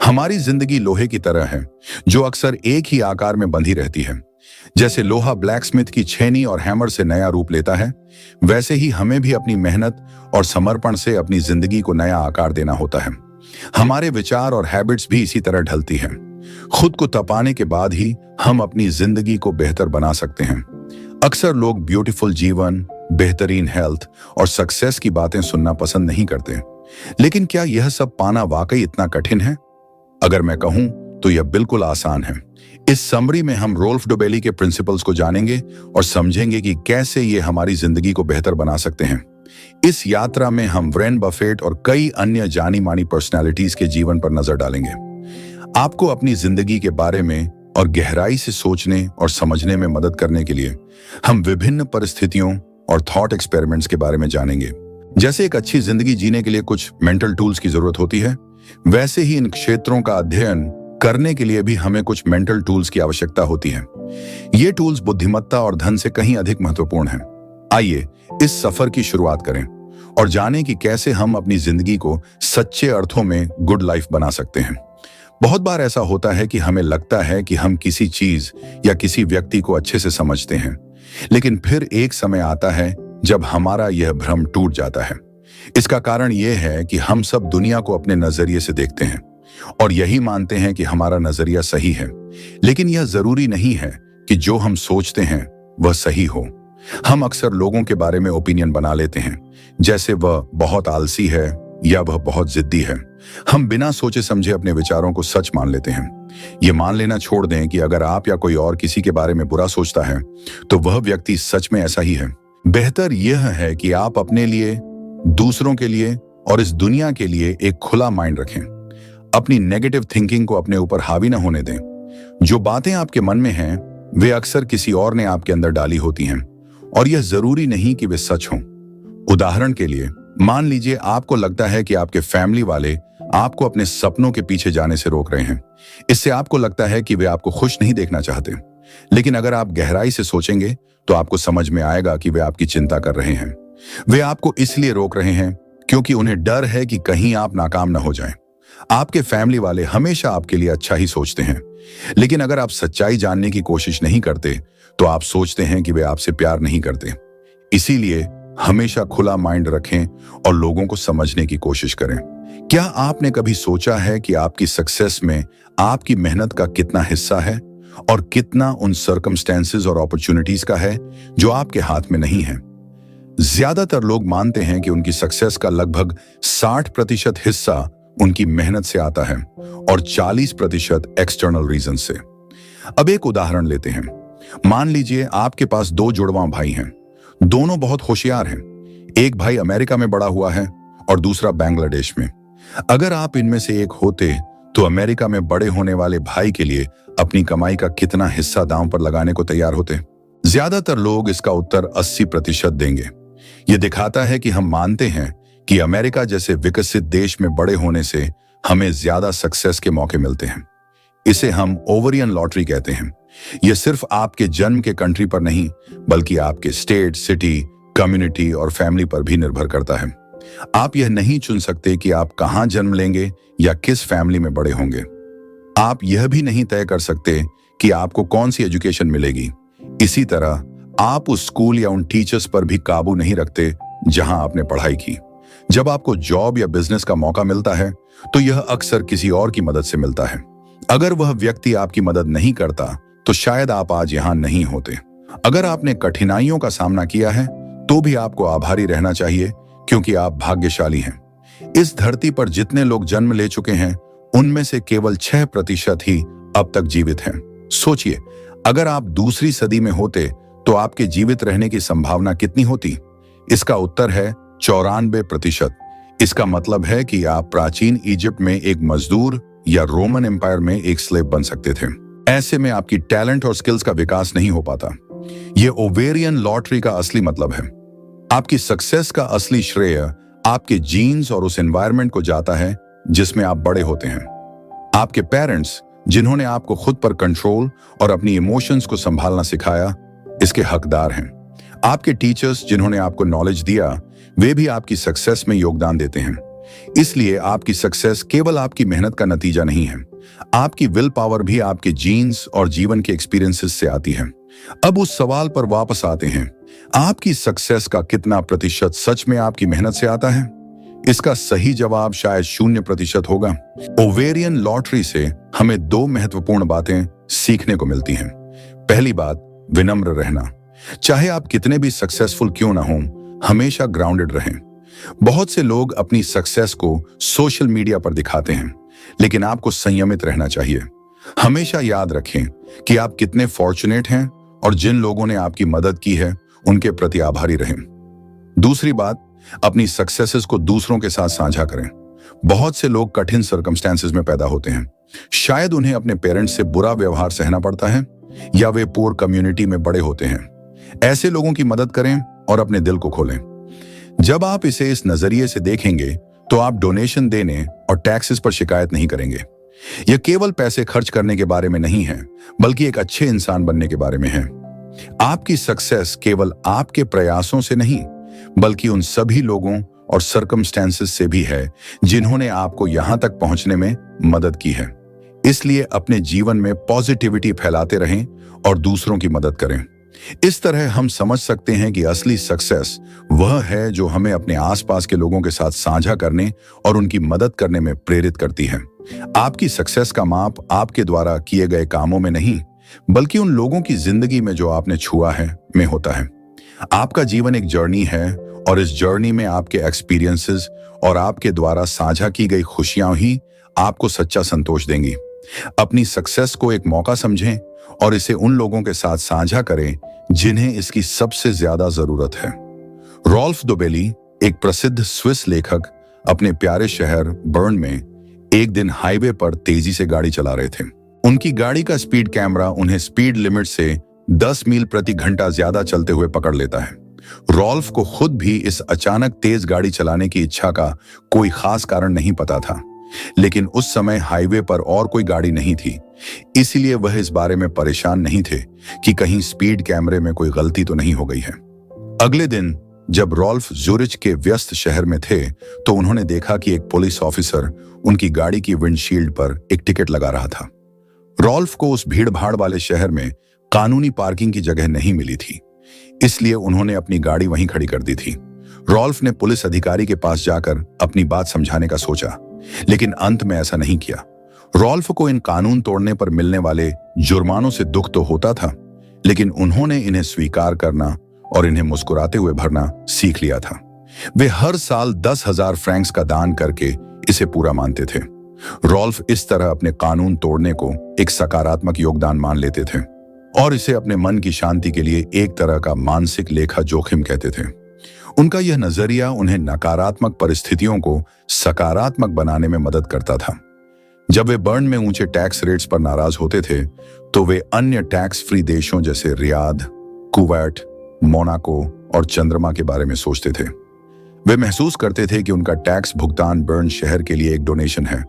हमारी जिंदगी लोहे की तरह है जो अक्सर एक ही आकार में बंधी रहती है। जैसे लोहा ब्लैकस्मिथ की छेनी और हैमर से नया रूप लेता है, वैसे ही हमें भी अपनी मेहनत और समर्पण से अपनी जिंदगी को नया आकार देना होता है। हमारे विचार और हैबिट्स भी इसी तरह ढलती हैं। खुद को तपाने के बाद ही हम अपनी जिंदगी को बेहतर बना सकते हैं। अक्सर लोग ब्यूटीफुल जीवन, बेहतरीन हेल्थ और सक्सेस की बातें सुनना पसंद नहीं करते, लेकिन क्या यह सब पाना वाकई इतना कठिन है? अगर मैं कहूं तो यह बिल्कुल आसान है। इस समरी में हम रोल्फ डोबेली के प्रिंसिपल्स को जानेंगे और समझेंगे कि कैसे ये हमारी जिंदगी को बेहतर बना सकते हैं। इस यात्रा में हम वॉरेन बफेट और कई अन्य जानी मानी पर्सनालिटीज के जीवन पर नजर डालेंगे। आपको अपनी जिंदगी के बारे में और गहराई से सोचने और समझने में मदद करने के लिए हम विभिन्न परिस्थितियों और थॉट एक्सपेरिमेंट्स के बारे में जानेंगे। जैसे एक अच्छी जिंदगी जीने के लिए कुछ मेंटल टूल्स की जरूरत होती है, वैसे ही इन क्षेत्रों का अध्ययन करने के लिए भी हमें कुछ मेंटल टूल्स की आवश्यकता होती है। ये टूल्स बुद्धिमत्ता और धन से कहीं अधिक महत्वपूर्ण हैं। आइए इस सफर की शुरुआत करें और जानें कि कैसे हम अपनी जिंदगी को सच्चे अर्थों में गुड लाइफ बना सकते हैं। बहुत बार ऐसा होता है कि हमें लगता है कि हम किसी चीज या किसी व्यक्ति को अच्छे से समझते हैं, लेकिन फिर एक समय आता है जब हमारा यह भ्रम टूट जाता है। इसका कारण यह है कि हम सब दुनिया को अपने नजरिए से देखते हैं और यही मानते हैं कि हमारा नजरिया सही है, लेकिन यह जरूरी नहीं है कि जो हम सोचते हैं वह सही हो। हम अक्सर लोगों के बारे में ओपिनियन बना लेते हैं, जैसे वह बहुत आलसी है या वह बहुत जिद्दी है। हम बिना सोचे समझे अपने विचारों को सच मान लेते हैं। ये मान लेना छोड़ दें कि अगर आप या कोई और किसी के बारे में बुरा सोचता है तो वह व्यक्ति सच में ऐसा ही है। बेहतर यह है कि आप अपने लिए, दूसरों के लिए और इस दुनिया के लिए एक खुला माइंड रखें। अपनी नेगेटिव थिंकिंग को अपने ऊपर हावी न होने दें। जो बातें आपके मन में हैं, वे अक्सर किसी और ने आपके अंदर डाली होती हैं और यह जरूरी नहीं कि वे सच हों। उदाहरण के लिए, मान लीजिए आपको लगता है कि आपके फैमिली वाले आपको अपने सपनों के पीछे जाने से रोक रहे हैं। इससे आपको लगता है कि वे आपको खुश नहीं देखना चाहते, लेकिन अगर आप गहराई से सोचेंगे तो आपको समझ में आएगा कि वे आपकी चिंता कर रहे हैं। वे आपको इसलिए रोक रहे हैं क्योंकि उन्हें डर है कि कहीं आप नाकाम न हो जाएं। आपके फैमिली वाले हमेशा आपके लिए अच्छा ही सोचते हैं, लेकिन अगर आप सच्चाई जानने की कोशिश नहीं करते तो आप सोचते हैं कि वे आपसे प्यार नहीं करते। इसीलिए हमेशा खुला माइंड रखें और लोगों को समझने की कोशिश करें। क्या आपने कभी सोचा है कि आपकी सक्सेस में आपकी मेहनत का कितना हिस्सा है और कितना उन सर्कमस्टेंसेस और अपॉर्चुनिटीज का है जो आपके हाथ में नहीं है? ज्यादातर लोग मानते हैं कि उनकी सक्सेस का लगभग 60% हिस्सा उनकी मेहनत से आता है और 40% एक्सटर्नल रीजन से। अब एक उदाहरण लेते हैं। मान लीजिए आपके पास 2 जुड़वा भाई हैं। दोनों बहुत होशियार हैं। एक भाई अमेरिका में बड़ा हुआ है और दूसरा बांग्लादेश में। अगर आप इनमें से एक होते तो अमेरिका में बड़े होने वाले भाई के लिए अपनी कमाई का कितना हिस्सा दांव पर लगाने को तैयार होते? ज्यादातर लोग इसका उत्तर 80% देंगे। यह दिखाता है कि हम मानते हैं कि अमेरिका जैसे विकसित देश में बड़े होने से हमें ज्यादा सक्सेस के मौके मिलते हैं। इसे हम ओवरियन लॉटरी कहते हैं। यह सिर्फ आपके जन्म के कंट्री पर नहीं, बल्कि आपके स्टेट, सिटी, कम्युनिटी और फैमिली पर भी निर्भर करता है। आप यह नहीं चुन सकते कि आप कहां जन्म लेंगे या किस फैमिली में बड़े होंगे। आप यह भी नहीं तय कर सकते कि आपको कौन सी एजुकेशन मिलेगी। इसी तरह आप उस स्कूल या उन टीचर्स पर भी काबू नहीं रखते जहां आपने पढ़ाई की। जब आपको जॉब या बिजनेस का मौका मिलता है तो यह अक्सर किसी और की मदद से मिलता है। अगर वह व्यक्ति आपकी मदद नहीं करता तो शायद आप आज यहां नहीं होते। अगर आपने कठिनाइयों का सामना किया है तो भी आपको आभारी रहना चाहिए, क्योंकि आप भाग्यशाली हैं। इस धरती पर जितने लोग जन्म ले चुके हैं उनमें से केवल 6% ही अब तक जीवित हैं। सोचिए, अगर आप दूसरी सदी में होते तो आपके जीवित रहने की संभावना कितनी होती? इसका उत्तर है 94%। इसका मतलब है कि आप प्राचीन इजिप्ट में एक मजदूर या रोमन एम्पायर में एक स्लेव बन सकते थे। ऐसे में आपकी टैलेंट और स्किल्स का विकास नहीं हो पाता। यह ओवेरियन लॉटरी का असली मतलब है। आपकी सक्सेस का असली श्रेय आपके जीन्स और उस एनवायरनमेंट को जाता है जिसमें आप बड़े होते हैं। आपके पेरेंट्स, जिन्होंने आपको खुद पर कंट्रोल और अपनी इमोशंस को संभालना सिखाया, इसके हकदार हैं। आपके टीचर्स, जिन्होंने आपको नॉलेज दिया, वे भी आपकी सक्सेस में योगदान देते हैं। इसलिए आपकी सक्सेस केवल आपकी मेहनत का नतीजा नहीं है। आपकी विल पावर भी आपके जीन्स और जीवन के एक्सपीरियंसेस से आती है। अब उस सवाल पर वापस आते हैं, आपकी सक्सेस का कितना प्रतिशत सच में आपकी मेहनत से आता है? इसका सही जवाब शायद 0% होगा। ओवेरियन लॉटरी से हमें 2 महत्वपूर्ण बातें सीखने को मिलती हैं। पहली बात, विनम्र रहना। चाहे आप कितने भी सक्सेसफुल क्यों ना हों, हमेशा ग्राउंडेड रहें। बहुत से लोग अपनी सक्सेस को सोशल मीडिया पर दिखाते हैं, लेकिन आपको संयमित रहना चाहिए। हमेशा याद रखें कि आप कितने फॉर्चुनेट हैं और जिन लोगों ने आपकी मदद की है उनके प्रति आभारी रहें। दूसरी बात, अपनी सक्सेसेस को दूसरों के साथ साझा करें। बहुत से लोग कठिन सर्कमस्टेंसेस में पैदा होते हैं। शायद उन्हें अपने पेरेंट्स से बुरा व्यवहार सहना पड़ता है या वे पुअर कम्युनिटी में बड़े होते हैं। ऐसे लोगों की मदद करें और अपने दिल को खोलें। जब आप इसे इस नजरिए से देखेंगे तो आप डोनेशन देने और टैक्सेस पर शिकायत नहीं करेंगे। यह केवल पैसे खर्च करने के बारे में नहीं है, बल्कि एक अच्छे इंसान बनने के बारे में है। आपकी सक्सेस केवल आपके प्रयासों से नहीं, बल्कि उन सभी लोगों और सर्कमस्टेंसेस से भी है जिन्होंने आपको यहां तक पहुंचने में मदद की है। इसलिए अपने जीवन में पॉजिटिविटी फैलाते रहें और दूसरों की मदद करें। इस तरह हम समझ सकते हैं कि असली सक्सेस वह है जो हमें अपने आसपास के लोगों के साथ साझा करने और उनकी मदद करने में प्रेरित करती है। आपकी सक्सेस का माप आपके द्वारा किए गए कामों में नहीं, बल्कि उन लोगों की जिंदगी में जो आपने छुआ है में होता है। आपका जीवन एक जर्नी है और इस जर्नी में आपके एक्सपीरियंसेस और आपके द्वारा साझा की गई खुशियां ही आपको सच्चा संतोष देंगी। अपनी सक्सेस को एक मौका समझें और इसे उन लोगों के साथ साझा करें जिन्हें इसकी सबसे ज्यादा जरूरत है। रॉल्फ दोबेली, एक प्रसिद्ध स्विस लेखक, अपने प्यारे शहर बर्न में एक दिन हाईवे पर तेजी से गाड़ी चला रहे थे। उनकी गाड़ी का स्पीड कैमरा उन्हें स्पीड लिमिट से 10 मील प्रति घंटा ज्यादा चलते हुए पकड़ लेता है। रॉल्फ को खुद भी इस अचानक तेज गाड़ी चलाने की इच्छा का कोई खास कारण नहीं पता था, लेकिन उस समय हाईवे पर और कोई गाड़ी नहीं थी, इसलिए वह इस बारे में परेशान नहीं थे कि कहीं स्पीड कैमरे में कोई गलती तो नहीं हो गई है। अगले दिन जब रॉल्फ ज़ुरिच के व्यस्त शहर में थे तो उन्होंने देखा कि एक पुलिस ऑफिसर उनकी गाड़ी की विंडशील्ड पर एक टिकट लगा रहा था। रॉल्फ को उस भीड़-भाड़ वाले शहर में कानूनी पार्किंग की जगह नहीं मिली थी, इसलिए उन्होंने अपनी गाड़ी वहीं खड़ी कर दी थी। रॉल्फ ने पुलिस अधिकारी के पास जाकर अपनी बात समझाने का सोचा, लेकिन अंत में ऐसा नहीं किया। रॉल्फ को इन कानून तोड़ने पर मिलने वाले जुर्मानों से दुख तो होता था, लेकिन उन्होंने इन्हें स्वीकार करना और इन्हें मुस्कुराते हुए भरना सीख लिया था। वे हर साल 10,000 फ्रैंक्स का दान करके इसे पूरा मानते थे। रॉल्फ इस तरह अपने कानून तोड़ने को एक सकारात्मक योगदान मान लेते थे और इसे अपने मन की शांति के लिए एक तरह का मानसिक लेखा जोखिम कहते थे। उनका यह नजरिया उन्हें नकारात्मक परिस्थितियों को सकारात्मक बनाने में मदद करता था। जब वे बर्न में ऊंचे टैक्स रेट्स पर नाराज होते थे तो वे अन्य टैक्स फ्री देशों जैसे रियाद, कुवैत, मोनाको और चंद्रमा के बारे में सोचते थे। वे महसूस करते थे कि उनका टैक्स भुगतान बर्न शहर के लिए एक डोनेशन है,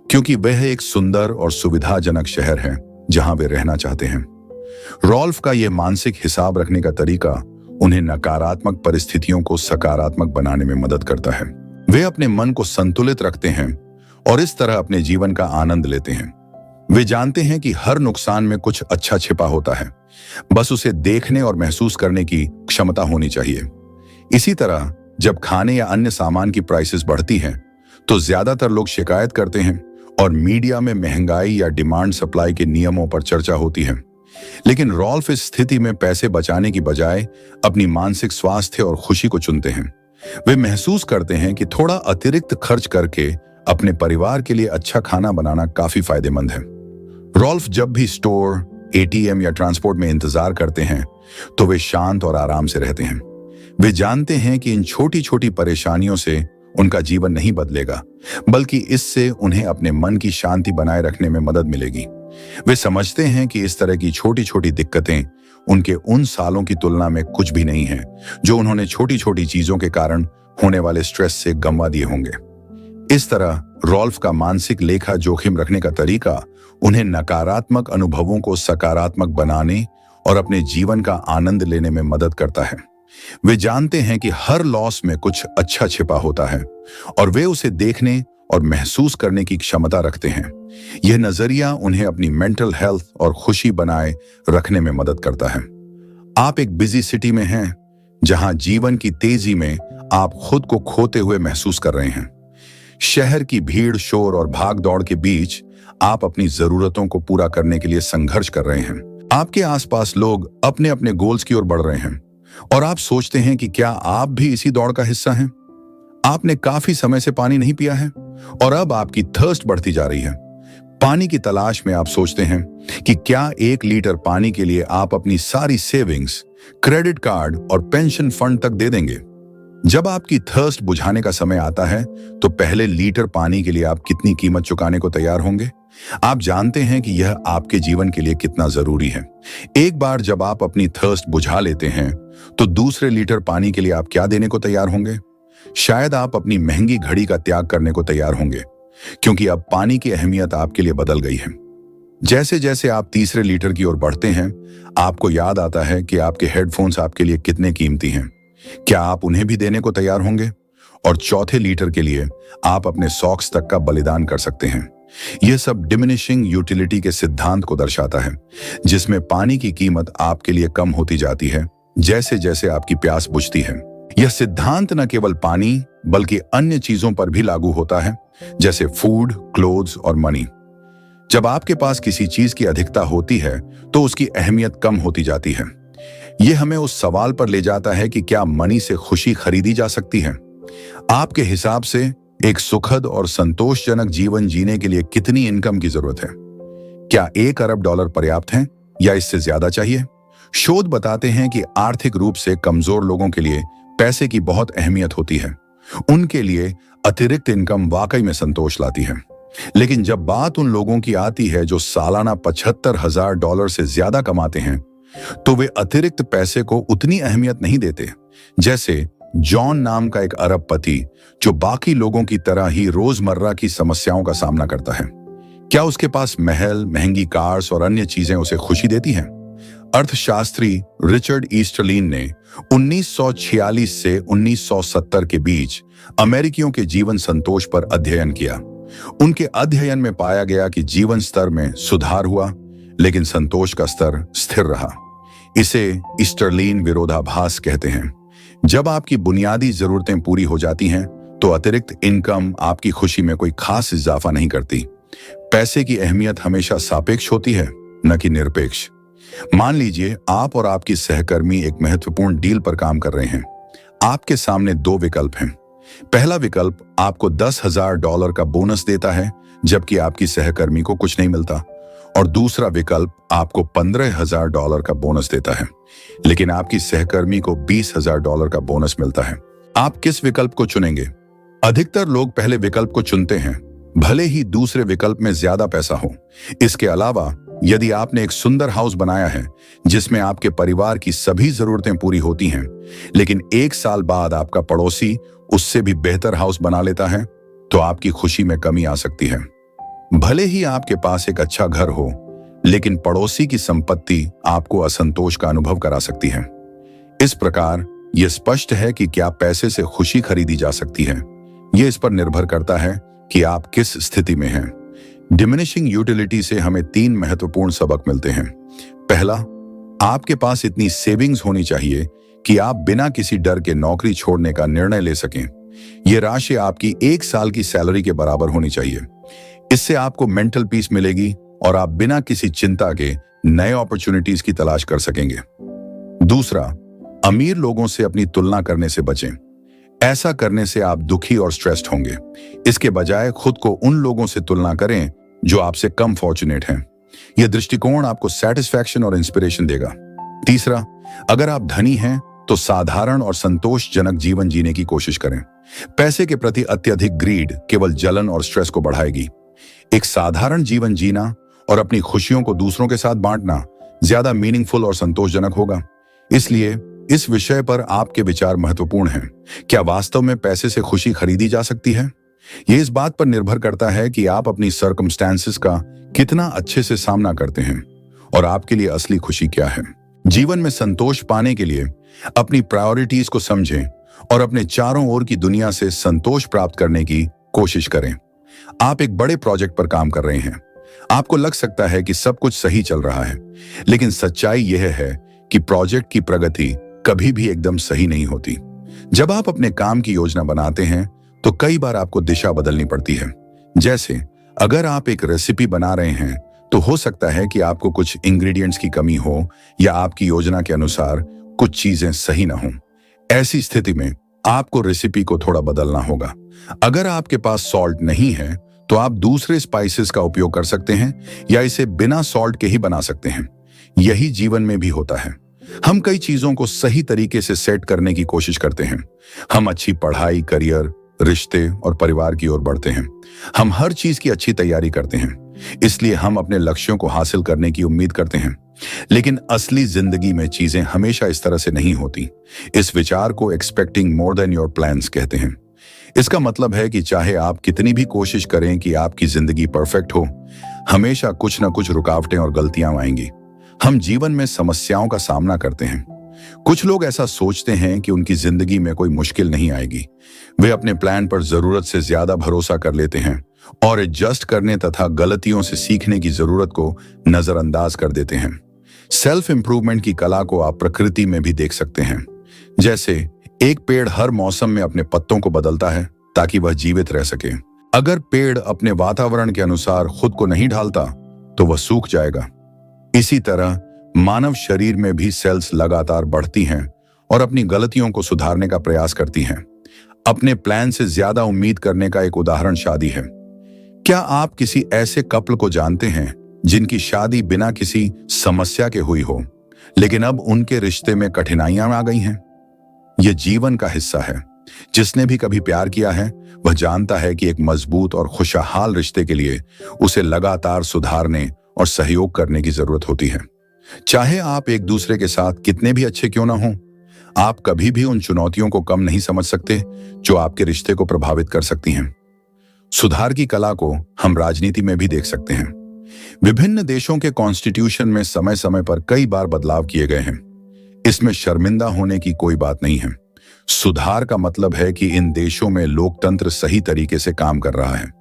क्योंकि वह एक सुंदर और सुविधाजनक शहर है जहां वे रहना चाहते हैं। रॉल्फ का यह मानसिक हिसाब रखने का तरीका उन्हें नकारात्मक परिस्थितियों को सकारात्मक बनाने में मदद करता है। वे अपने मन को संतुलित रखते हैं और इस तरह अपने जीवन का आनंद लेते हैं। वे जानते हैं कि हर नुकसान में कुछ अच्छा छिपा होता है, बस उसे देखने और महसूस करने की क्षमता होनी चाहिए। इसी तरह जब खाने या अन्य सामान की प्राइसेस बढ़ती हैं तो ज्यादातर लोग शिकायत करते हैं और मीडिया में महंगाई या डिमांड सप्लाई के नियमों पर चर्चा होती है। लेकिन रॉल्फ इस स्थिति में पैसे बचाने की बजाय अपनी मानसिक स्वास्थ्य और खुशी को चुनते हैं। वे महसूस करते हैं कि थोड़ा अतिरिक्त खर्च करके अपने परिवार के लिए अच्छा खाना बनाना काफी फायदेमंद है। रॉल्फ जब भी स्टोर, एटीएम या ट्रांसपोर्ट में इंतजार करते हैं तो वे शांत और आराम से रहते हैं। वे जानते हैं कि इन छोटी छोटी परेशानियों से उनका जीवन नहीं बदलेगा, बल्कि इससे उन्हें अपने मन की शांति बनाए रखने में मदद मिलेगी। वे समझते हैं कि इस तरह की छोटी छोटी दिक्कतें उनके उन सालों की तुलना में कुछ भी नहीं है जो उन्होंने छोटी छोटी चीजों के कारण होने वाले स्ट्रेस से गंवा दिए होंगे। इस तरह रॉल्फ का मानसिक लेखा जोखिम रखने का तरीका उन्हें नकारात्मक अनुभवों को सकारात्मक बनाने और अपने जीवन का आनंद लेने में मदद करता है। वे जानते हैं कि हर लॉस में कुछ अच्छा छिपा होता है और वे उसे देखने और महसूस करने की क्षमता रखते हैं। यह नजरिया उन्हें अपनी मेंटल हेल्थ और खुशी बनाए रखने में मदद करता है। आप एक बिजी सिटी में हैं, जहां जीवन की तेजी में आप खुद को खोते हुए महसूस कर रहे हैं। शहर की भीड़, शोर और भाग दौड़ के बीच आप अपनी जरूरतों को पूरा करने के लिए संघर्ष कर रहे हैं। आपके आसपास लोग अपने अपने गोल्स की ओर बढ़ रहे हैं और आप सोचते हैं कि क्या आप भी इसी दौड़ का हिस्सा हैं? आपने काफी समय से पानी नहीं पिया है और अब आपकी थर्स्ट बढ़ती जा रही है। पानी की तलाश में आप सोचते हैं कि क्या 1 लीटर पानी के लिए आप अपनी सारी सेविंग्स, क्रेडिट कार्ड और पेंशन फंड तक दे देंगे। जब आपकी थर्स्ट बुझाने का समय आता है तो पहले लीटर पानी के लिए आप कितनी कीमत चुकाने को तैयार होंगे? आप जानते हैं कि यह आपके जीवन के लिए कितना जरूरी है। एक बार जब आप अपनी थर्स्ट बुझा लेते हैं तो दूसरे लीटर पानी के लिए आप क्या देने को तैयार होंगे? शायद आप अपनी महंगी घड़ी का त्याग करने को तैयार होंगे, क्योंकि अब पानी की अहमियत आपके लिए बदल गई है। जैसे जैसे आप तीसरे लीटर की ओर बढ़ते हैं, आपको याद आता है कि आपके हेडफोन्स आपके लिए कितने कीमती हैं। क्या आप उन्हें भी देने को तैयार होंगे? और चौथे लीटर के लिए आप अपने सॉक्स तक का बलिदान कर सकते हैं। यह सब डिमिनिशिंग यूटिलिटी के सिद्धांत को दर्शाता है, जिसमें पानी की कीमत आपके लिए कम होती जाती है जैसे जैसे आपकी प्यास बुझती है। यह सिद्धांत न केवल पानी बल्कि अन्य चीजों पर भी लागू होता है, जैसे फूड, क्लोथ्स और मनी। जब आपके पास किसी चीज की अधिकता होती है तो उसकी अहमियत कम होती जाती है। यह हमें उस सवाल पर ले जाता है कि क्या मनी से खुशी खरीदी जा सकती है? आपके हिसाब से एक सुखद और संतोषजनक जीवन जीने के लिए कितनी इनकम की जरूरत है? क्या $1 अरब पर्याप्त है या इससे ज्यादा चाहिए? शोध बताते हैं कि आर्थिक रूप से कमजोर लोगों के लिए पैसे की बहुत अहमियत होती है। उनके लिए अतिरिक्त इनकम वाकई में संतोष लाती है। लेकिन जब बात उन लोगों की आती है जो सालाना $75,000 से ज्यादा कमाते हैं, तो वे अतिरिक्त पैसे को उतनी अहमियत नहीं देते। जैसे जॉन नाम का एक अरबपति जो बाकी लोगों की तरह ही रोजमर्रा की समस्याओं का सामना करता है। क्या उसके पास महल, महंगी कार्स और अन्य चीजें उसे खुशी देती हैं? अर्थशास्त्री रिचर्ड ईस्टरलिन ने 1946 से 1970 के बीच अमेरिकियों के जीवन संतोष पर अध्ययन किया। उनके अध्ययन में पाया गया कि जीवन स्तर में सुधार हुआ, लेकिन संतोष का स्तर स्थिर रहा। इसे ईस्टरलिन विरोधाभास कहते हैं। जब आपकी बुनियादी जरूरतें पूरी हो जाती हैं तो अतिरिक्त इनकम आपकी खुशी में कोई खास इजाफा नहीं करती। पैसे की अहमियत हमेशा सापेक्ष होती है, न कि निरपेक्ष। मान लीजिए आप और आपकी सहकर्मी एक महत्वपूर्ण डील पर काम कर रहे हैं। आपके सामने 2 विकल्प हैं। पहला विकल्प आपको $10,000 का बोनस देता है, जबकि आपकी सहकर्मी को कुछ नहीं मिलता। और दूसरा विकल्प आपको $15,000 का बोनस देता है, लेकिन आपकी सहकर्मी को $20,000 का बोनस मिलता है। आप किस विकल्प को चुनेंगे? अधिकतर लोग पहले विकल्प को चुनते हैं, भले ही दूसरे विकल्प में ज्यादा पैसा हो। इसके अलावा यदि आपने एक सुंदर हाउस बनाया है जिसमें आपके परिवार की सभी जरूरतें पूरी होती हैं, लेकिन 1 साल बाद आपका पड़ोसी उससे भी बेहतर हाउस बना लेता है, तो आपकी खुशी में कमी आ सकती है। भले ही आपके पास एक अच्छा घर हो, लेकिन पड़ोसी की संपत्ति आपको असंतोष का अनुभव करा सकती है। इस प्रकार यह स्पष्ट है कि क्या पैसे से खुशी खरीदी जा सकती है। यह इस पर निर्भर करता है कि आप किस स्थिति में हैं। डिमिनिशिंग यूटिलिटी से हमें 3 महत्वपूर्ण सबक मिलते हैं। पहला, आपके पास इतनी सेविंग्स होनी चाहिए कि आप बिना किसी डर के नौकरी छोड़ने का निर्णय ले सकें। यह राशि आपकी 1 साल की सैलरी के बराबर होनी चाहिए। इससे आपको मेंटल पीस मिलेगी और आप बिना किसी चिंता के नए अपॉर्चुनिटीज की तलाश कर सकेंगे। दूसरा, अमीर लोगों से अपनी तुलना करने से बचें। ऐसा करने से आप दुखी और स्ट्रेस्ड होंगे। इसके बजाय खुद को उन लोगों से तुलना करें जो आपसे कम फॉर्चुनेट हैं। यह दृष्टिकोण आपको सेटिस्फैक्शन और इंस्पिरेशन देगा। तीसरा, अगर आप धनी हैं तो साधारण और संतोषजनक जीवन जीने की कोशिश करें। पैसे के प्रति अत्यधिक ग्रीड केवल जलन और स्ट्रेस को बढ़ाएगी। एक साधारण जीवन जीना और अपनी खुशियों को दूसरों के साथ बांटना ज्यादा मीनिंगफुल और संतोषजनक होगा। इसलिए इस विषय पर आपके विचार महत्वपूर्ण हैं। क्या वास्तव में पैसे से खुशी खरीदी जा सकती है? यह इस बात पर निर्भर करता है कि आप अपनी सर्कमस्टेंसेस का कितना अच्छे से सामना करते हैं और आपके लिए असली खुशी क्या है। जीवन में संतोष पाने के लिए अपनी प्रायोरिटीज को समझें और अपने चारों ओर की दुनिया से संतोष प्राप्त करने की कोशिश करें। आप एक बड़े प्रोजेक्ट पर काम कर रहे हैं। आपको लग सकता है कि सब कुछ सही चल रहा है, लेकिन सच्चाई यह है कि प्रोजेक्ट की प्रगति कभी भी एकदम सही नहीं होती। जब आप अपने काम की योजना बनाते हैं तो कई बार आपको दिशा बदलनी पड़ती है। जैसे अगर आप एक रेसिपी बना रहे हैं तो हो सकता है कि आपको कुछ इंग्रेडिएंट्स की कमी हो या आपकी योजना के अनुसार कुछ चीजें सही ना हो। ऐसी स्थिति में आपको रेसिपी को थोड़ा बदलना होगा। अगर आपके पास सॉल्ट नहीं है तो आप दूसरे स्पाइसेस का उपयोग कर सकते हैं या इसे बिना सॉल्ट के ही बना सकते हैं। यही जीवन में भी होता है। हम कई चीजों को सही तरीके से सेट करने की कोशिश करते हैं। हम अच्छी पढ़ाई, करियर, रिश्ते और परिवार की ओर बढ़ते हैं। हम हर चीज की अच्छी तैयारी करते हैं, इसलिए हम अपने लक्ष्यों को हासिल करने की उम्मीद करते हैं। लेकिन असली जिंदगी में चीजें हमेशा इस तरह से नहीं होती। इस विचार को expecting more than your plans कहते हैं। इसका मतलब है कि चाहे आप कितनी भी कोशिश करें कि आपकी जिंदगी परफेक्ट हो, हमेशा कुछ न कुछ रुकावटें और गलतियां आएंगी। हम जीवन में समस्याओं का सामना करते हैं। कुछ लोग ऐसा सोचते हैं कि उनकी जिंदगी में कोई मुश्किल नहीं आएगी। वे अपने प्लान पर जरूरत से ज्यादा भरोसा कर लेते हैं और एडजस्ट करने तथा गलतियों से सीखने की जरूरत को नजरअंदाज कर देते हैं। सेल्फ इंप्रूवमेंट की कला को आप प्रकृति में भी देख सकते हैं। जैसे एक पेड़ हर मौसम में अपने पत्तों को बदलता है ताकि वह जीवित रह सके। अगर पेड़ अपने वातावरण के अनुसार खुद को नहीं ढालता तो वह सूख जाएगा। इसी तरह मानव शरीर में भी सेल्स लगातार बढ़ती हैं और अपनी गलतियों को सुधारने का प्रयास करती हैं। अपने प्लान से ज्यादा उम्मीद करने का एक उदाहरण शादी है। क्या आप किसी ऐसे कपल को जानते हैं जिनकी शादी बिना किसी समस्या के हुई हो, लेकिन अब उनके रिश्ते में कठिनाइयां आ गई हैं? यह जीवन का हिस्सा है। जिसने भी कभी प्यार किया है वह जानता है कि एक मजबूत और खुशहाल रिश्ते के लिए उसे लगातार सुधारने और सहयोग करने की जरूरत होती है। चाहे आप एक दूसरे के साथ कितने भी अच्छे क्यों ना हों, आप कभी भी उन चुनौतियों को कम नहीं समझ सकते जो आपके रिश्ते को प्रभावित कर सकती हैं। सुधार की कला को हम राजनीति में भी देख सकते हैं। विभिन्न देशों के कॉन्स्टिट्यूशन में समय समय पर कई बार बदलाव किए गए हैं। इसमें शर्मिंदा होने की कोई बात नहीं है। सुधार का मतलब है कि इन देशों में लोकतंत्र सही तरीके से काम कर रहा है।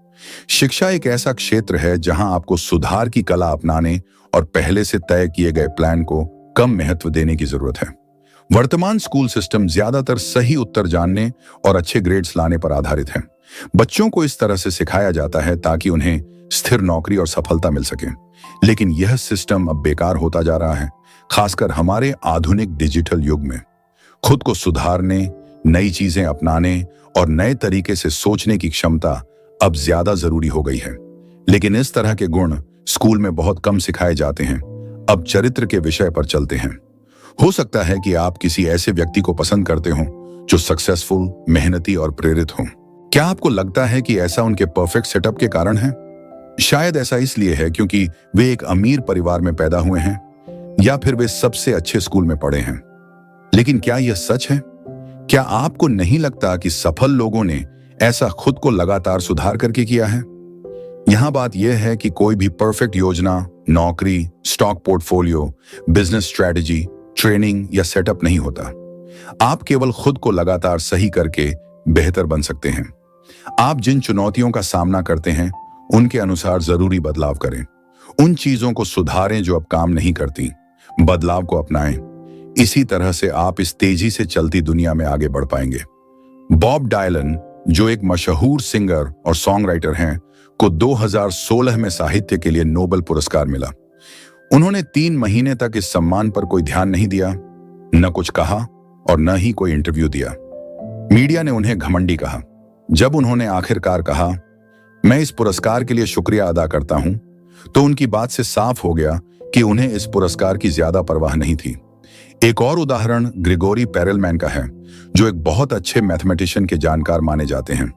शिक्षा एक ऐसा क्षेत्र है जहां आपको सुधार की कला अपनाने और पहले से तय किए गए प्लान को कम महत्व देने की जरूरत है। वर्तमान स्कूल सिस्टम ज्यादातर सही उत्तर जानने और अच्छे ग्रेड्स लाने पर आधारित है। बच्चों को इस तरह से सिखाया जाता है ताकि उन्हें स्थिर नौकरी और सफलता मिल सके। लेकिन यह सिस्टम अब बेकार होता जा रहा है, खासकर हमारे आधुनिक डिजिटल युग में। खुद को सुधारने, नई चीजें अपनाने और नए तरीके से सोचने की क्षमता अब ज्यादा जरूरी हो गई है। लेकिन इस तरह के गुण स्कूल में बहुत कम सिखाए जाते हैं। अब चरित्र के विषय पर चलते हैं। हो सकता है कि आप किसी ऐसे व्यक्ति को पसंद करते हो जो सक्सेसफुल, मेहनती और प्रेरित हो। क्या आपको लगता है कि ऐसा उनके परफेक्ट सेटअप के कारण है? शायद ऐसा इसलिए है क्योंकि वे एक अमीर परिवार में पैदा हुए हैं या फिर वे सबसे अच्छे स्कूल में पढ़े हैं। लेकिन क्या यह सच है? क्या आपको नहीं लगता कि सफल लोगों ने ऐसा खुद को लगातार सुधार करके किया है? यहां बात यह है कि कोई भी परफेक्ट योजना, नौकरी, stock portfolio, business strategy, training या सेटअप नहीं होता। आप केवल खुद को लगातार सही करके बेहतर बन सकते हैं। आप जिन चुनौतियों का सामना करते हैं उनके अनुसार जरूरी बदलाव करें। उन चीजों को सुधारें जो अब काम नहीं करती। बदलाव को अपनाएं। इसी तरह से आप इस तेजी से चलती दुनिया में आगे बढ़ पाएंगे। बॉब डायलन, जो एक मशहूर सिंगर और सॉन्ग राइटर हैं, को 2016 में साहित्य के लिए नोबेल पुरस्कार मिला। उन्होंने 3 महीने तक इस सम्मान पर कोई ध्यान नहीं दिया, न कुछ कहा और न ही कोई इंटरव्यू दिया। मीडिया ने उन्हें घमंडी कहा। जब उन्होंने आखिरकार कहा, मैं इस पुरस्कार के लिए शुक्रिया अदा करता हूं, तो उनकी बात से साफ हो गया कि उन्हें इस पुरस्कार की ज्यादा परवाह नहीं थी। एक और उदाहरण ग्रिगोरी पेरेलमैन का है, जो एक बहुत अच्छे मैथमेटिशियन के जानकार माने जाते हैं।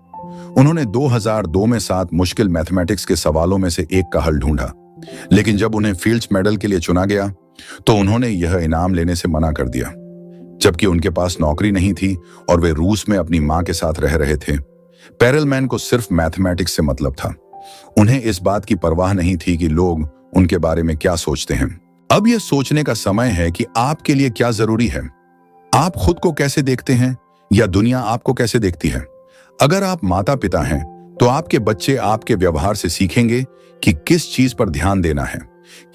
उन्होंने 2002 में 7 मुश्किल मैथमेटिक्स के सवालों में से एक का हल ढूंढा, लेकिन जब उन्हें फील्ड्स मेडल के लिए चुना गया तो उन्होंने यह इनाम लेने से मना कर दिया। जबकि उनके पास नौकरी नहीं थी और वे रूस में अपनी मां के साथ रह रहे थे। पेरेलमैन को सिर्फ मैथमेटिक्स से मतलब था। उन्हें इस बात की परवाह नहीं थी कि लोग उनके बारे में क्या सोचते हैं। अब यह सोचने का समय है कि आपके लिए क्या जरूरी है। आप खुद को कैसे देखते हैं या दुनिया आपको कैसे देखती है? अगर आप माता पिता हैं, तो आपके बच्चे आपके व्यवहार से सीखेंगे कि किस चीज पर ध्यान देना है।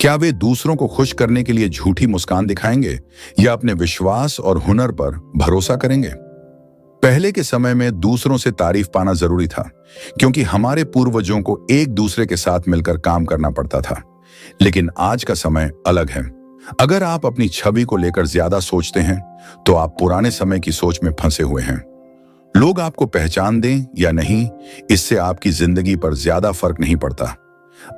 क्या वे दूसरों को खुश करने के लिए झूठी मुस्कान दिखाएंगे या अपने विश्वास और हुनर पर भरोसा करेंगे? पहले के समय में दूसरों से तारीफ पाना जरूरी था, क्योंकि हमारे पूर्वजों को एक दूसरे के साथ मिलकर काम करना पड़ता था। लेकिन आज का समय अलग है। अगर आप अपनी छवि को लेकर ज्यादा सोचते हैं, तो आप पुराने समय की सोच में फंसे हुए हैं। लोग आपको पहचान दें या नहीं, इससे आपकी जिंदगी पर ज्यादा फर्क नहीं पड़ता।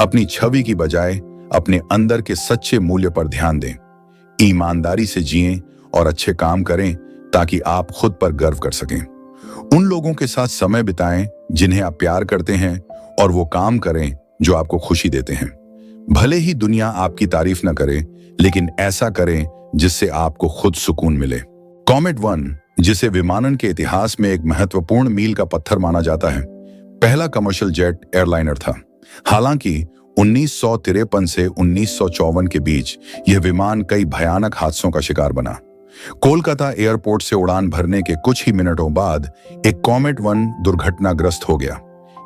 अपनी छवि की बजाय अपने अंदर के सच्चे मूल्य पर ध्यान दें। ईमानदारी से जिएं और अच्छे काम करें, ताकि आप खुद पर गर्व कर सकें। उन लोगों के साथ समय बिताएं जिन्हें आप प्यार करते हैं, और वो काम करें जो आपको खुशी देते हैं। भले ही दुनिया आपकी तारीफ न करे, लेकिन ऐसा करें जिससे आपको खुद सुकून मिले। कॉमेट 1, जिसे विमानन के इतिहास में एक महत्वपूर्ण मील का पत्थर माना जाता है, पहला कमर्शियल जेट एयरलाइनर था। हालांकि 1953 से 1954 के बीच यह विमान कई भयानक हादसों का शिकार बना। कोलकाता एयरपोर्ट से उड़ान भरने के कुछ ही मिनटों बाद एक कॉमेट 1 दुर्घटनाग्रस्त हो गया।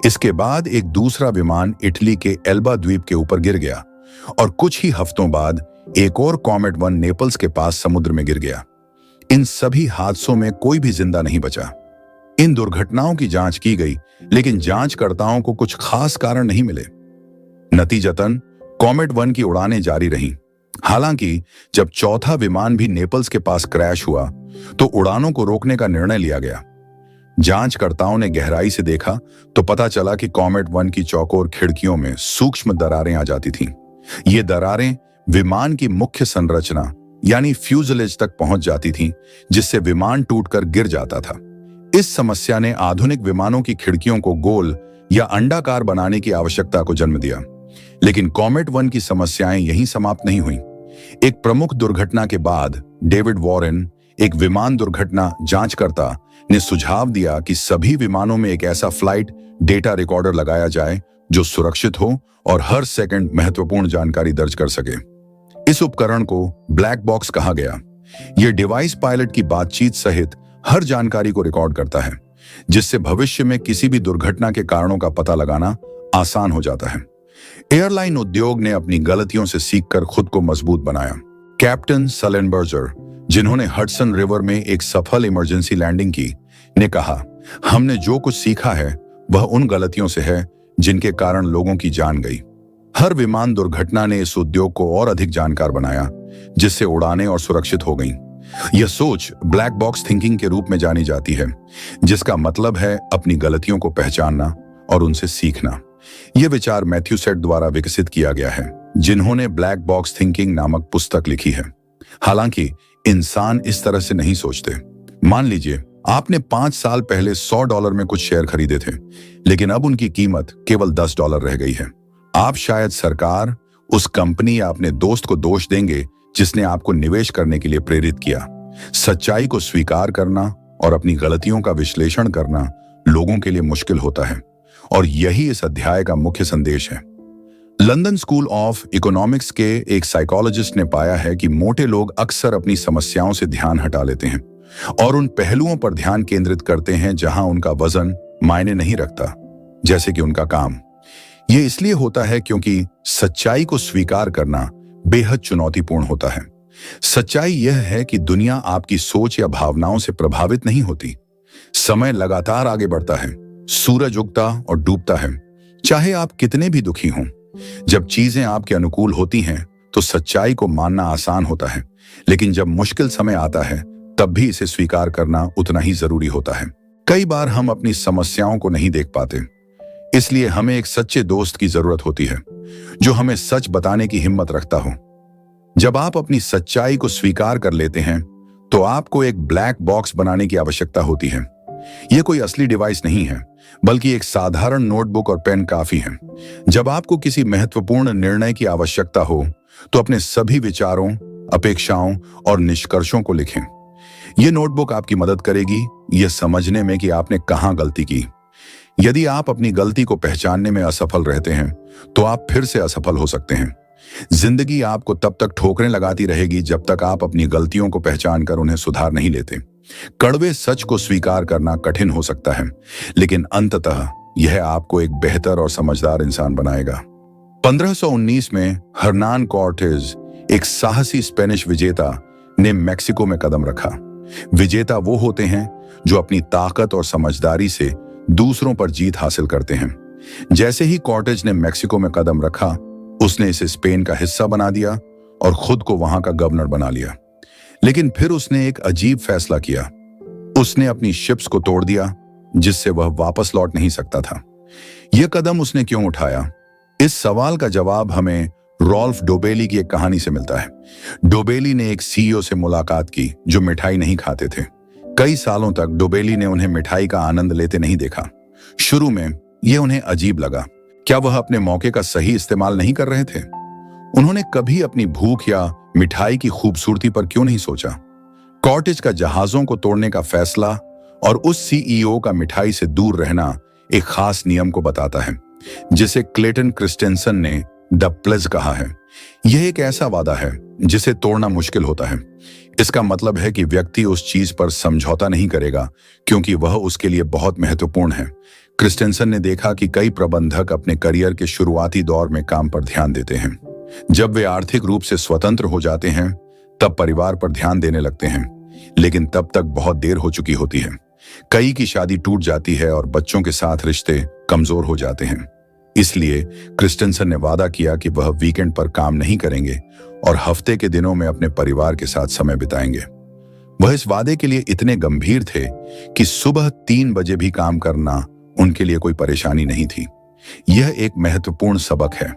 इसके बाद एक दूसरा विमान इटली के एल्बा द्वीप के ऊपर गिर गया, और कुछ ही हफ्तों बाद एक और कॉमेट 1 नेपल्स के पास समुद्र में गिर गया। इन सभी हादसों में कोई भी जिंदा नहीं बचा। इन दुर्घटनाओं की जांच की गई, लेकिन जांचकर्ताओं को कुछ खास कारण नहीं मिले। नतीजतन कॉमेट 1 की उड़ानें जारी रहीं। हालांकि जब चौथा विमान भी नेपल्स के पास क्रैश हुआ, तो उड़ानों को रोकने का निर्णय लिया गया। जांचकर्ताओं ने गहराई से देखा तो पता चला कि कॉमेट 1 की चौकोर खिड़कियों में सूक्ष्म दरारें आ जाती थीं। ये दरारें विमान की मुख्य संरचना यानी फ्यूजलेज तक पहुंच जाती थीं, जिससे विमान टूटकर गिर जाता था। इस समस्या ने आधुनिक विमानों की खिड़कियों को गोल या अंडाकार बनाने की आवश्यकता को जन्म दिया। लेकिन कॉमेट 1 की समस्याएं यहीं समाप्त नहीं हुईं। एक प्रमुख दुर्घटना के बाद डेविड वॉरेन, एक विमान दुर्घटना जांचकर्ता, ने सुझाव दिया कि सभी विमानों में एक ऐसा फ्लाइट डेटा रिकॉर्डर लगाया जाए जो सुरक्षित हो और हर सेकंड महत्वपूर्ण जानकारी दर्ज कर सके। इस उपकरण को ब्लैक बॉक्स कहा गया। यह डिवाइस पायलट की बातचीत सहित हर जानकारी को रिकॉर्ड करता है, जिससे भविष्य में किसी भी दुर्घटना के कारणों का पता लगाना आसान हो जाता है। एयरलाइन उद्योग ने अपनी गलतियों से सीखकर खुद को मजबूत बनाया। कैप्टन सलेनबर्गर, जिन्होंने हडसन रिवर में एक सफल इमरजेंसी लैंडिंग की, ने कहा, हमने जो कुछ सीखा है वह उन गलतियों से है जिनके कारण लोगों की जान गई। हर विमान दुर्घटना ने इस उद्योग को और अधिक जानकार बनाया, जिससे उड़ानें और सुरक्षित हो गईं। यह सोच ब्लैक बॉक्स थिंकिंग के रूप में जानी जाती है, जिसका मतलब है अपनी गलतियों को पहचानना और उनसे सीखना। यह विचार मैथ्यू सेट द्वारा विकसित किया गया है, जिन्होंने ब्लैक बॉक्स थिंकिंग नामक पुस्तक लिखी है। हालांकि इंसान इस तरह से नहीं सोचते। मान लीजिए आपने 5 साल पहले $100 में कुछ शेयर खरीदे थे, लेकिन अब उनकी कीमत केवल $10 रह गई है। आप शायद सरकार, उस कंपनी या अपने दोस्त को दोष देंगे जिसने आपको निवेश करने के लिए प्रेरित किया। सच्चाई को स्वीकार करना और अपनी गलतियों का विश्लेषण करना लोगों के लिए मुश्किल होता है, और यही इस अध्याय का मुख्य संदेश है। लंदन स्कूल ऑफ इकोनॉमिक्स के एक साइकोलॉजिस्ट ने पाया है कि मोटे लोग अक्सर अपनी समस्याओं से ध्यान हटा लेते हैं और उन पहलुओं पर ध्यान केंद्रित करते हैं जहां उनका वजन मायने नहीं रखता, जैसे कि उनका काम। यह इसलिए होता है क्योंकि सच्चाई को स्वीकार करना बेहद चुनौतीपूर्ण होता है। सच्चाई यह है कि दुनिया आपकी सोच या भावनाओं से प्रभावित नहीं होती। समय लगातार आगे बढ़ता है, सूरज उगता और डूबता है, चाहे आप कितने भी दुखी हों। जब चीजें आपके अनुकूल होती हैं, तो सच्चाई को मानना आसान होता है, लेकिन जब मुश्किल समय आता है, तब भी इसे स्वीकार करना उतना ही जरूरी होता है। कई बार हम अपनी समस्याओं को नहीं देख पाते, इसलिए हमें एक सच्चे दोस्त की जरूरत होती है, जो हमें सच बताने की हिम्मत रखता हो। जब आप अपनी सच्चाई को स्वीकार कर लेते हैं, तो आपको एक ब्लैक बॉक्स बनाने की आवश्यकता होती है। यह कोई असली डिवाइस नहीं है, बल्कि एक साधारण नोटबुक और पेन काफी है। जब आपको किसी महत्वपूर्ण निर्णय की आवश्यकता हो, तो अपने सभी विचारों, अपेक्षाओं और निष्कर्षों को लिखें। यह नोटबुक आपकी मदद करेगी यह समझने में कि आपने कहां गलती की। यदि आप अपनी गलती को पहचानने में असफल रहते हैं, तो आप फिर से असफल हो सकते हैं। जिंदगी आपको तब तक ठोकरें लगाती रहेगी जब तक आप अपनी गलतियों को पहचान कर उन्हें सुधार नहीं लेते। कड़वे सच को स्वीकार करना कठिन हो सकता है, लेकिन अंततः यह आपको एक बेहतर और समझदार इंसान बनाएगा। 1519 में हर्नान कॉर्टेज, एक साहसी स्पेनिश विजेता, ने मेक्सिको में कदम रखा। विजेता वो होते हैं जो अपनी ताकत और समझदारी से दूसरों पर जीत हासिल करते हैं। जैसे ही कॉर्टेज ने मेक्सिको में कदम रखा, उसने इसे स्पेन का हिस्सा बना दिया और खुद को वहां का गवर्नर बना लिया। लेकिन फिर उसने एक अजीब फैसला किया। उसने अपनी शिप्स को तोड़ दिया, जिससे वह वापस लौट नहीं सकता था। यह कदम उसने क्यों उठाया? इस सवाल का जवाब हमें रॉल्फ डोबेली की एक कहानी से मिलता है। डोबेली ने एक सीईओ से मुलाकात की जो मिठाई नहीं खाते थे। कई सालों तक डोबेली ने उन्हें मिठाई का आनंद लेते नहीं देखा। शुरू में यह उन्हें अजीब लगा। क्या वह अपने मौके का सही इस्तेमाल नहीं कर रहे थे? उन्होंने कभी अपनी भूख या मिठाई की खूबसूरती पर क्यों नहीं सोचा? कॉर्टेज का जहाजों को तोड़ने का फैसला और उस सीईओ का मिठाई से दूर रहना एक खास नियम को बताता है, जिसे क्लेटन क्रिस्टेंसन ने द प्लेज कहा है। यह एक ऐसा वादा है जिसे तोड़ना मुश्किल होता है। इसका मतलब है कि व्यक्ति उस चीज पर समझौता नहीं करेगा क्योंकि वह उसके लिए बहुत महत्वपूर्ण है। क्रिस्टेंसन ने देखा कि कई प्रबंधक अपने करियर के शुरुआती दौर में काम पर ध्यान देते हैं। जब वे आर्थिक रूप से स्वतंत्र हो जाते हैं, तब परिवार पर ध्यान देने लगते हैं, लेकिन तब तक बहुत देर हो चुकी होती है। कई की शादी टूट जाती है और बच्चों के साथ रिश्ते कमजोर हो जाते हैं। इसलिए क्रिस्टेंसन ने वादा किया कि वह वीकेंड पर काम नहीं करेंगे और हफ्ते के दिनों में अपने परिवार के साथ समय बिताएंगे। वह इस वादे के लिए इतने गंभीर थे कि सुबह 3 बजे भी काम करना उनके लिए कोई परेशानी नहीं थी। यह एक महत्वपूर्ण सबक है।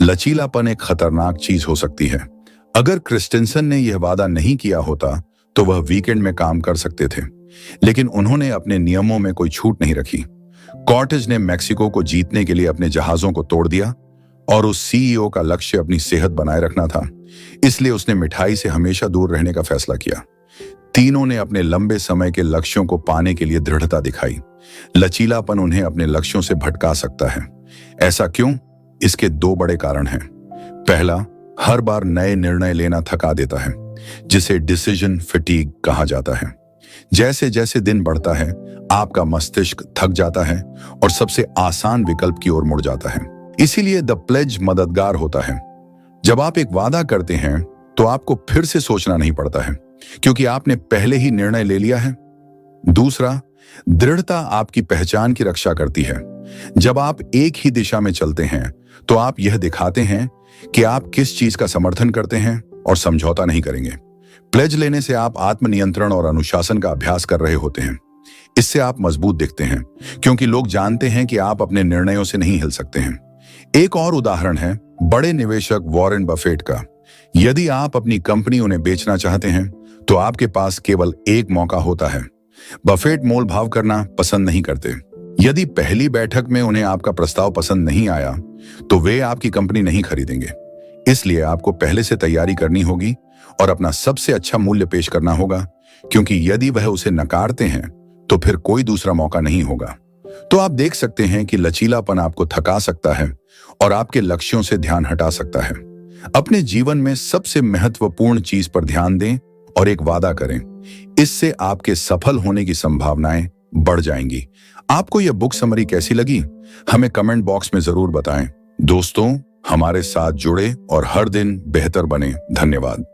लचीलापन एक खतरनाक चीज हो सकती है। अगर क्रिस्टेंसन ने यह वादा नहीं किया होता तो वह वीकेंड में काम कर सकते थे, लेकिन उन्होंने अपने नियमों में कोई छूट नहीं रखी। कॉर्टेज ने मेक्सिको को जीतने के लिए अपने जहाजों को तोड़ दिया और उस सीईओ का लक्ष्य अपनी सेहत बनाए रखना था। इसलिए उसने मिठाई से हमेशा दूर रहने का फैसला किया। तीनों ने अपने लंबे समय के लक्ष्यों को पाने के लिए दृढ़ता दिखाई। लचीलापन उन्हें अपने लक्ष्यों से भटका सकता है। ऐसा क्यों? इसके 2 बड़े कारण हैं। पहला, हर बार नए निर्णय लेना थका देता है, जिसे डिसीजन फटीग कहा जाता है। जैसे जैसे दिन बढ़ता है, आपका मस्तिष्क थक जाता है और सबसे आसान विकल्प की ओर मुड़ जाता है। इसीलिए द प्लेज मददगार होता है। जब आप एक वादा करते हैं तो आपको फिर से सोचना नहीं पड़ता है, क्योंकि आपने पहले ही निर्णय ले लिया है। दूसरा, दृढ़ता आपकी पहचान की रक्षा करती है। जब आप एक ही दिशा में चलते हैं तो आप यह दिखाते हैं कि आप किस चीज का समर्थन करते हैं और समझौता नहीं करेंगे। प्लेज लेने से आप आत्मनियंत्रण और अनुशासन का अभ्यास कर रहे होते हैं। इससे आप मजबूत दिखते हैं, क्योंकि लोग जानते हैं कि आप अपने निर्णयों से नहीं हिल सकते हैं। एक और उदाहरण है बड़े निवेशक वॉरेन बफेट का। यदि आप अपनी कंपनी उन्हें बेचना चाहते हैं तो आपके पास केवल एक मौका होता है। बफेट मोल भाव करना पसंद नहीं करते। यदि पहली बैठक में उन्हें आपका प्रस्ताव पसंद नहीं आया तो वे आपकी कंपनी नहीं खरीदेंगे। इसलिए आपको पहले से तैयारी करनी होगी और अपना सबसे अच्छा मूल्य पेश करना होगा, क्योंकि यदि वह उसे नकारते हैं तो फिर कोई दूसरा मौका नहीं होगा। तो आप देख सकते हैं कि लचीलापन आपको थका सकता है और आपके लक्ष्यों से ध्यान हटा सकता है। अपने जीवन में सबसे महत्वपूर्ण चीज पर ध्यान दें और एक वादा करें। इससे आपके सफल होने की संभावनाएं बढ़ जाएंगी। आपको यह बुक समरी कैसी लगी? हमें कमेंट बॉक्स में जरूर बताएं। दोस्तों, हमारे साथ जुड़े और हर दिन बेहतर बने। धन्यवाद।